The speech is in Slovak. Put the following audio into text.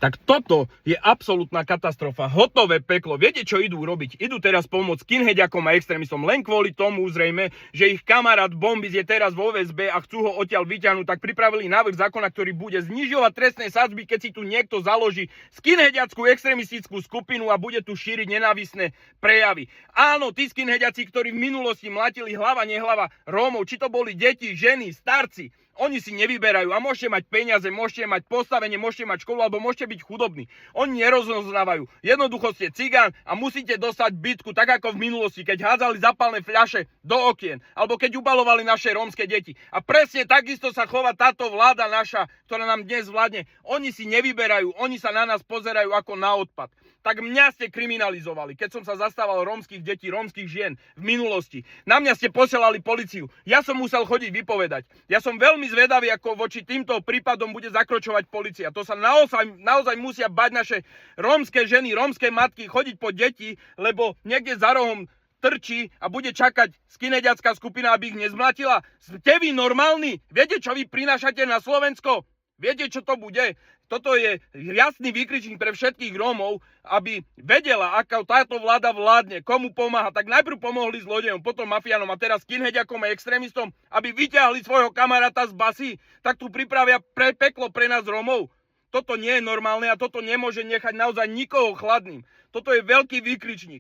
Tak toto je absolútna katastrofa, hotové peklo. Viete, čo idú robiť? Idú teraz pomôcť skinheadiakom a extrémistom len kvôli tomu zrejme, že ich kamarát Bombis je teraz vo väzbe a chcú ho odtiaľ vyťahnuť, tak pripravili návrh zákona, ktorý bude znižovať trestné sadzby, keď si tu niekto založí skinheadiackú extrémistickú skupinu a bude tu šíriť nenávistné prejavy. Áno, tí skinheadiaci, ktorí v minulosti mlatili hlava nehlava Rómov, či to boli deti, ženy, starci, oni si nevyberajú a môžete mať peniaze, môžete mať postavenie, môžete mať školu alebo môžete byť chudobní. Oni nerozoznávajú. Jednoducho ste cigán a musíte dostať bitku, tak ako v minulosti, keď hádzali zapálne fľaše do okien alebo keď ubalovali naše rómske deti. A presne takisto sa chová táto vláda naša, ktorá nám dnes vládne. Oni si nevyberajú, oni sa na nás pozerajú ako na odpad. Tak mňa ste kriminalizovali, keď som sa zastával rómskych detí, rómskych žien v minulosti. Na mňa ste posielali políciu. Ja som musel chodiť vypovedať. Ja som veľmi zvedavý, ako voči týmto prípadom bude zakročovať polícia. To sa naozaj musia bať naše rómske ženy, rómske matky chodiť po deti, lebo niekde za rohom trčí a bude čakať skinheadiacká skupina, aby ich nezmlatila. Ste vy normálni? Viete, čo vy prinášate na Slovensko? Viete, čo to bude? Toto je jasný výkričník pre všetkých Rómov, aby vedela, aká táto vláda vládne, komu pomáha. Tak najprv pomohli zlodejom, potom mafiánom a teraz skinheadiakom a extrémistom, aby vyťahli svojho kamaráta z basy. Tak tu pripravia peklo pre nás Rómov. Toto nie je normálne a toto nemôže nechať naozaj nikoho chladným. Toto je veľký výkričník.